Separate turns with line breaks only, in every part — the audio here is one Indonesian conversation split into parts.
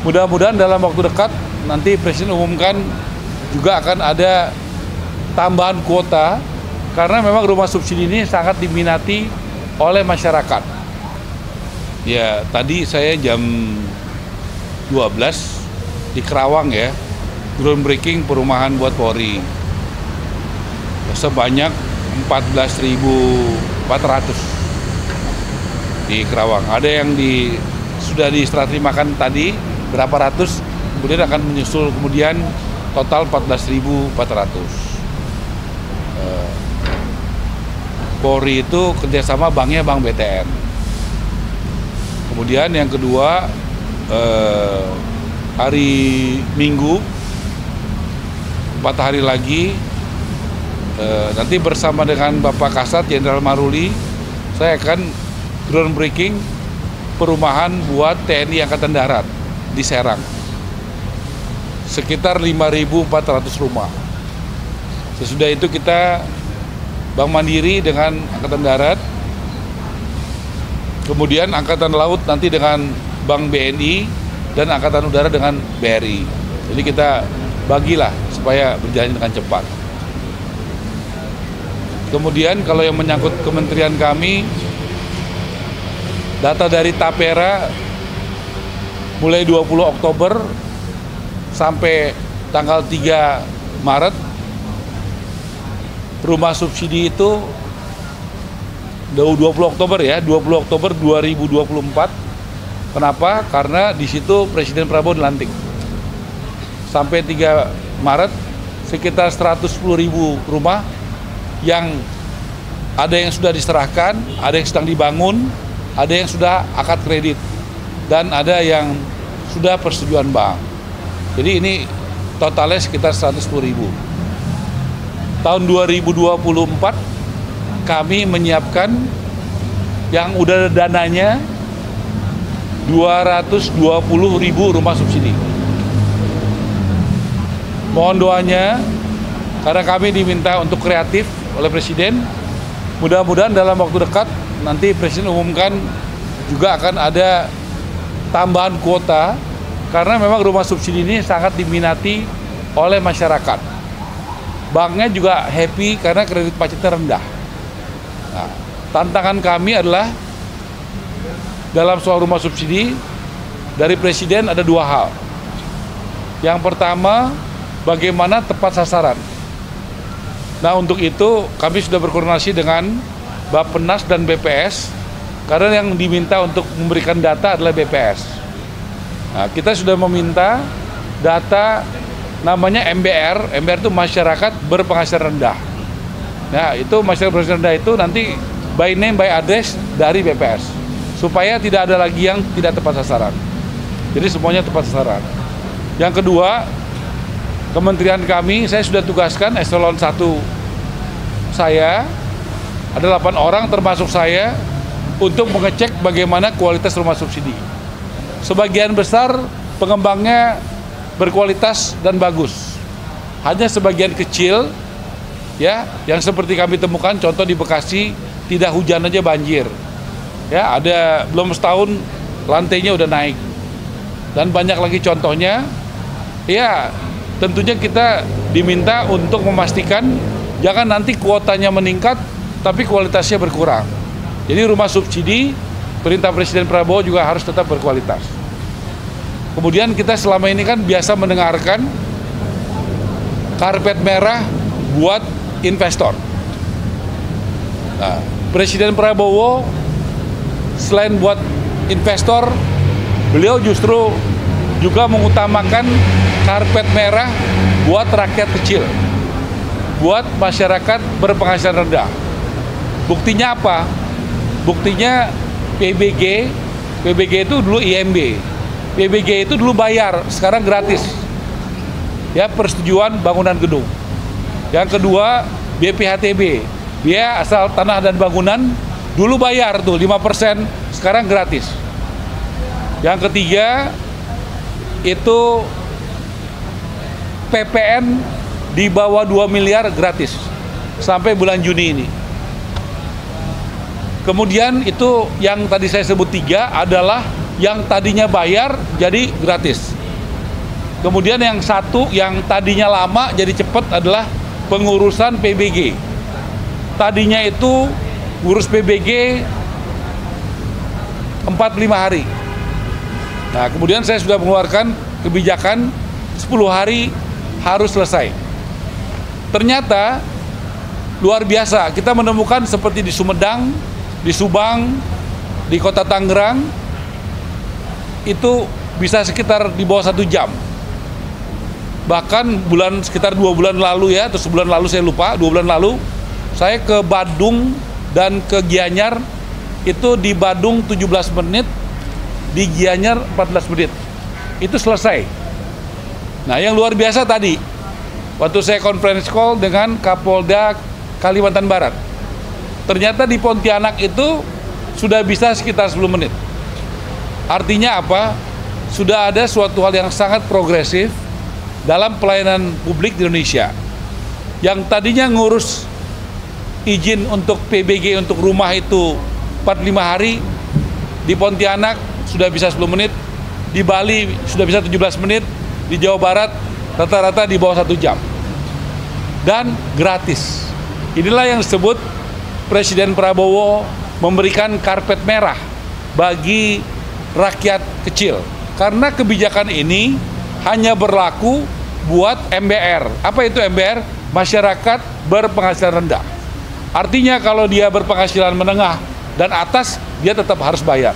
Mudah-mudahan dalam waktu dekat nanti Presiden umumkan juga akan ada tambahan kuota karena memang rumah subsidi ini sangat diminati oleh masyarakat. Ya, tadi saya jam 12 di Kerawang ya, groundbreaking perumahan buat Polri. Sebanyak 14.400 di Kerawang. Ada yang sudah diserah terimakan tadi berapa ratus, kemudian akan menyusul kemudian total 14.400. Polri itu kerjasama banknya Bank BTN. Kemudian yang kedua, hari Minggu 4 hari lagi nanti bersama dengan Bapak Kasat Jenderal Maruli saya akan groundbreaking perumahan buat TNI Angkatan Darat di Serang sekitar 5.400 rumah. Sesudah itu kita Bank Mandiri dengan Angkatan Darat, kemudian Angkatan Laut nanti dengan Bank BNI dan Angkatan Udara dengan BRI. Jadi kita bagilah supaya berjalan dengan cepat. Kemudian kalau yang menyangkut kementerian kami, data dari Tapera mulai 20 Oktober sampai tanggal 3 Maret, rumah subsidi itu 20 Oktober ya, 20 Oktober 2024. Kenapa? Karena di situ Presiden Prabowo dilantik. Sampai 3 Maret sekitar 110.000 rumah yang ada yang sudah diserahkan, ada yang sedang dibangun, ada yang sudah akad kredit, dan ada yang sudah persetujuan bank. Jadi ini totalnya sekitar 110.000. Tahun 2024 kami menyiapkan yang udah dananya 220.000 rumah subsidi. Mohon doanya karena kami diminta untuk kreatif oleh Presiden. Mudah-mudahan dalam waktu dekat nanti Presiden umumkan juga akan ada tambahan kuota karena memang rumah subsidi ini sangat diminati oleh masyarakat. Banknya juga happy karena kredit macetnya rendah. Nah, tantangan kami adalah dalam soal rumah subsidi dari Presiden ada 2 hal. Yang pertama, bagaimana tepat sasaran. Nah, untuk itu kami sudah berkoordinasi dengan Bappenas dan BPS karena yang diminta untuk memberikan data adalah BPS. Nah, kita sudah meminta data namanya MBR. MBR itu masyarakat berpenghasilan rendah. Nah, itu masyarakat berpenghasilan rendah itu nanti by name by address dari BPS supaya tidak ada lagi yang tidak tepat sasaran. Jadi semuanya tepat sasaran. Yang kedua, kementerian kami saya sudah tugaskan eselon 1 saya ada 8 orang termasuk saya untuk mengecek bagaimana kualitas rumah subsidi. Sebagian besar pengembangnya berkualitas dan bagus. Hanya sebagian kecil ya yang seperti kami temukan, contoh di Bekasi tidak hujan aja banjir. Ya, ada belum setahun lantainya udah naik. Dan banyak lagi contohnya. Ya, tentunya kita diminta untuk memastikan jangan nanti kuotanya meningkat tapi kualitasnya berkurang. Jadi rumah subsidi perintah Presiden Prabowo juga harus tetap berkualitas. Kemudian kita selama ini kan biasa mendengarkan karpet merah buat investor. Nah, Presiden Prabowo selain buat investor, beliau justru juga mengutamakan karpet merah buat rakyat kecil, buat masyarakat berpenghasilan rendah. Buktinya apa? Buktinya PBG itu dulu IMB. PBG itu dulu bayar, sekarang gratis. Ya, persetujuan bangunan gedung. Yang kedua, BPHTB, biaya asal tanah dan bangunan, dulu bayar tuh 5%, sekarang gratis. Yang ketiga, itu PPN di bawah 2 miliar gratis sampai bulan Juni ini. Kemudian itu yang tadi saya sebut 3 adalah yang tadinya bayar jadi gratis. Kemudian yang satu yang tadinya lama jadi cepat adalah pengurusan PBG. Tadinya itu ngurus PBG 45 hari. Nah, kemudian saya sudah mengeluarkan kebijakan 10 hari harus selesai. Ternyata luar biasa, kita menemukan seperti di Sumedang, di Subang, di Kota Tangerang, itu bisa sekitar di bawah 1 jam. Bahkan sekitar 2 bulan lalu ya, atau sebulan lalu saya lupa, 2 bulan lalu, saya ke Badung dan ke Gianyar, itu di Badung 17 menit, di Gianyar 14 menit. Itu selesai. Nah, yang luar biasa tadi, waktu saya conference call dengan Kapolda Kalimantan Barat, ternyata di Pontianak itu sudah bisa sekitar 10 menit. Artinya apa? Sudah ada suatu hal yang sangat progresif dalam pelayanan publik di Indonesia. Yang tadinya ngurus izin untuk PBG untuk rumah itu 45 hari, di Pontianak sudah bisa 10 menit, di Bali sudah bisa 17 menit, di Jawa Barat rata-rata di bawah 1 jam. Dan gratis. Inilah yang disebut Presiden Prabowo memberikan karpet merah bagi rakyat kecil. Karena kebijakan ini hanya berlaku buat MBR. Apa itu MBR? Masyarakat berpenghasilan rendah. Artinya kalau dia berpenghasilan menengah dan atas, dia tetap harus bayar.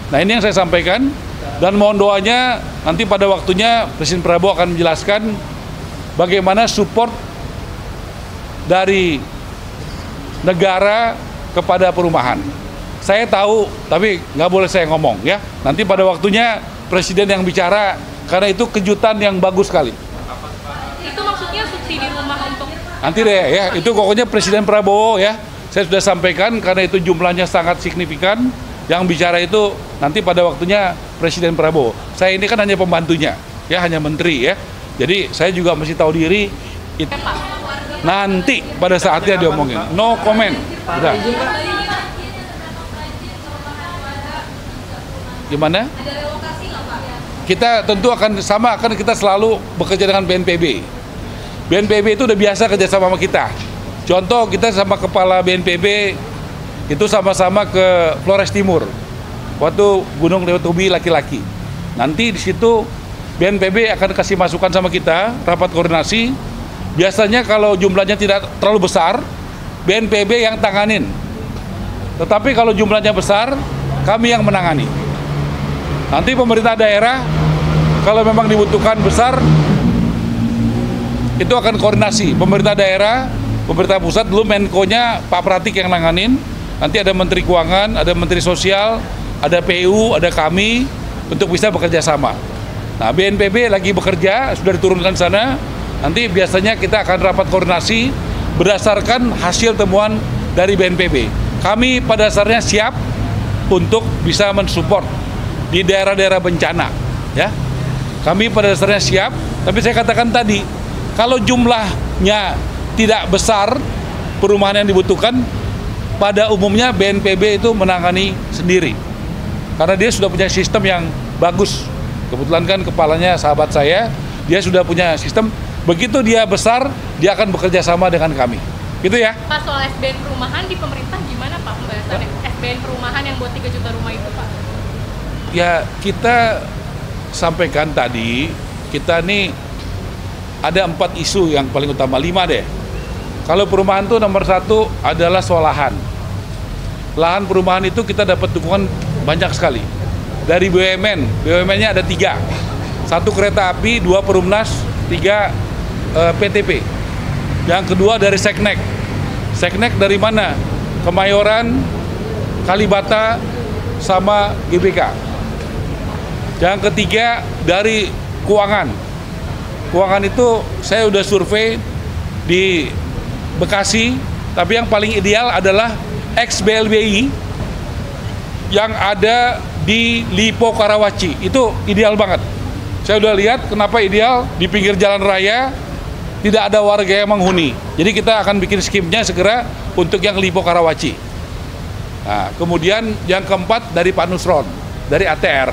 Nah, ini yang saya sampaikan, dan mohon doanya nanti pada waktunya Presiden Prabowo akan menjelaskan bagaimana support dari negara kepada perumahan. Saya tahu, tapi nggak boleh saya ngomong ya. Nanti pada waktunya Presiden yang bicara, karena itu kejutan yang bagus sekali.
Itu maksudnya subsidi rumah untuk...
Nanti deh ya, itu pokoknya Presiden Prabowo ya. Saya sudah sampaikan karena itu jumlahnya sangat signifikan. Yang bicara itu nanti pada waktunya Presiden Prabowo. Saya ini kan hanya pembantunya, ya hanya menteri ya. Jadi saya juga mesti tahu diri. Nanti pada saatnya diomongin. No comment. Udah. Gimana? Kita tentu akan sama, akan kita selalu bekerja dengan BNPB. BNPB itu udah biasa kerja sama kita. Contoh, kita sama kepala BNPB itu sama-sama ke Flores Timur, waktu Gunung Leutobi laki-laki. Nanti di situ BNPB akan kasih masukan sama kita, rapat koordinasi. Biasanya kalau jumlahnya tidak terlalu besar, BNPB yang tanganin. Tetapi kalau jumlahnya besar, kami yang menangani. Nanti pemerintah daerah, kalau memang dibutuhkan besar, itu akan koordinasi. Pemerintah daerah, pemerintah pusat, dulu Menko-nya Pak Pratik yang nanganin. Nanti ada Menteri Keuangan, ada Menteri Sosial, ada PU, ada kami, untuk bisa bekerja sama. Nah, BNPB lagi bekerja, sudah diturunkan sana. Nanti biasanya kita akan rapat koordinasi berdasarkan hasil temuan dari BNPB. Kami pada dasarnya siap untuk bisa mensupport di daerah-daerah bencana. Ya, kami pada dasarnya siap, tapi saya katakan tadi, kalau jumlahnya tidak besar, perumahan yang dibutuhkan, pada umumnya BNPB itu menangani sendiri. Karena dia sudah punya sistem yang bagus. Kebetulan kan kepalanya sahabat saya, dia sudah punya sistem. Begitu dia besar, dia akan bekerja sama dengan kami. Gitu ya.
Pak, soal SBN perumahan di pemerintah gimana Pak pembahasannya? SBN perumahan yang buat 3 juta rumah itu Pak?
Ya, kita sampaikan tadi, kita nih ada 4 isu yang paling utama, 5 deh. Kalau perumahan itu nomor 1 adalah soal lahan. Lahan perumahan itu kita dapat dukungan banyak sekali. Dari BUMN, BUMN-nya ada 3. 1 kereta api, 2 Perumnas, 3 PTP. Yang kedua dari Seknek. Seknek dari mana? Kemayoran, Kalibata, sama GBK. Yang ketiga dari keuangan. Keuangan itu saya udah survei di Bekasi, tapi yang paling ideal adalah ex-BLBI yang ada di Lipo Karawaci. Itu ideal banget. Saya udah lihat kenapa ideal, di pinggir jalan raya tidak ada warga yang menghuni. Jadi kita akan bikin skimnya segera untuk yang Lipo Karawaci. Nah, kemudian yang keempat dari Pak Nusron, dari ATR.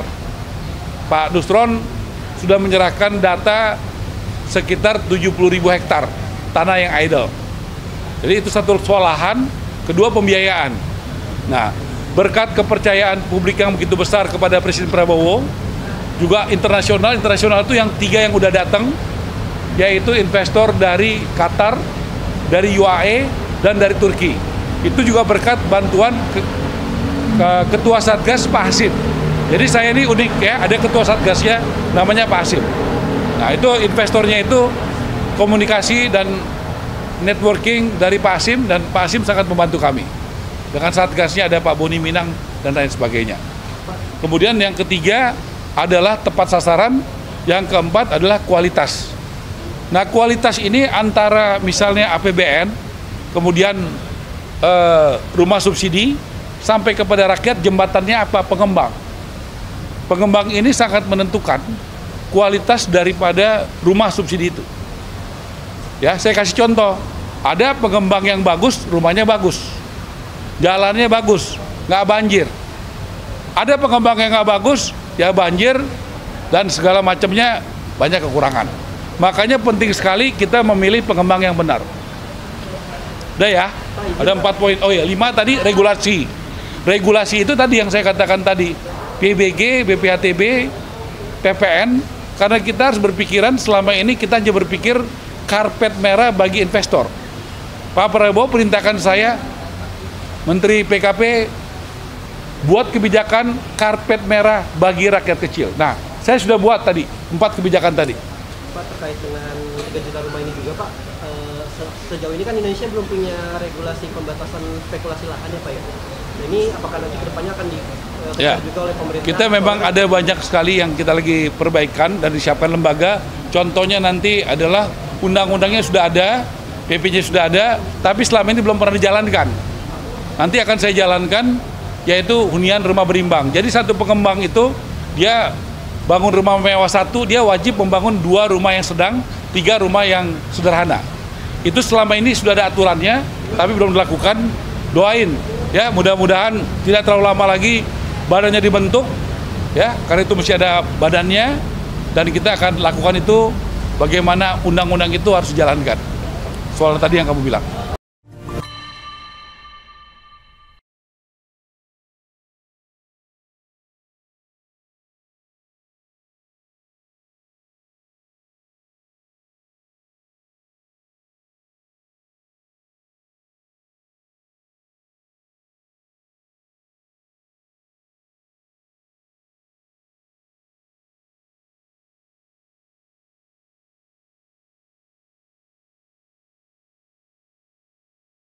Pak Nusron sudah menyerahkan data sekitar 70.000 hektar tanah yang idle. Jadi itu satu soal lahan, kedua pembiayaan. Nah, berkat kepercayaan publik yang begitu besar kepada Presiden Prabowo, juga internasional itu yang 3 yang udah datang, yaitu investor dari Qatar, dari UAE, dan dari Turki. Itu juga berkat bantuan Ketua Satgas Pak Hasim. Jadi saya ini unik ya, ada Ketua Satgasnya namanya Pak Hasim. Nah itu investornya itu komunikasi dan networking dari Pak Hasim, dan Pak Hasim sangat membantu kami. Dengan Satgasnya ada Pak Boni Minang dan lain sebagainya. Kemudian yang ketiga adalah tepat sasaran, yang keempat adalah kualitas. Nah kualitas ini antara misalnya APBN, kemudian rumah subsidi, sampai kepada rakyat jembatannya apa, pengembang. Pengembang ini sangat menentukan kualitas daripada rumah subsidi itu. Ya, saya kasih contoh. Ada pengembang yang bagus, rumahnya bagus, jalannya bagus, nggak banjir. Ada pengembang yang nggak bagus, ya banjir dan segala macamnya, banyak kekurangan. Makanya penting sekali kita memilih pengembang yang benar. Udah ya, ada 4 poin. Oh ya, 5 tadi regulasi. Regulasi itu tadi yang saya katakan tadi, PBG, BPHTB, PPN, karena kita harus berpikiran selama ini kita hanya berpikir karpet merah bagi investor. Pak Prabowo perintahkan saya, Menteri PKP, buat kebijakan karpet merah bagi rakyat kecil. Nah, saya sudah buat tadi, 4 kebijakan tadi.
Pak, terkait dengan 3 juta rumah ini juga Pak, sejauh ini kan Indonesia belum punya regulasi pembatasan spekulasi lahan ya Pak ya. Nah, ini apakah nanti kedepannya akan dikejar juga oleh pemerintah?
Kita memang ada banyak sekali yang kita lagi perbaikan dan disiapkan lembaga. Contohnya nanti adalah undang-undangnya sudah ada, PP-nya sudah ada, tapi selama ini belum pernah dijalankan. Nanti akan saya jalankan, yaitu hunian rumah berimbang. Jadi satu pengembang itu, dia bangun rumah mewah 1, dia wajib membangun 2 rumah yang sedang, 3 rumah yang sederhana. Itu selama ini sudah ada aturannya, tapi belum dilakukan. Doain, ya mudah-mudahan tidak terlalu lama lagi badannya dibentuk, ya karena itu mesti ada badannya, dan kita akan lakukan itu bagaimana undang-undang itu harus dijalankan. Soal tadi yang kamu bilang.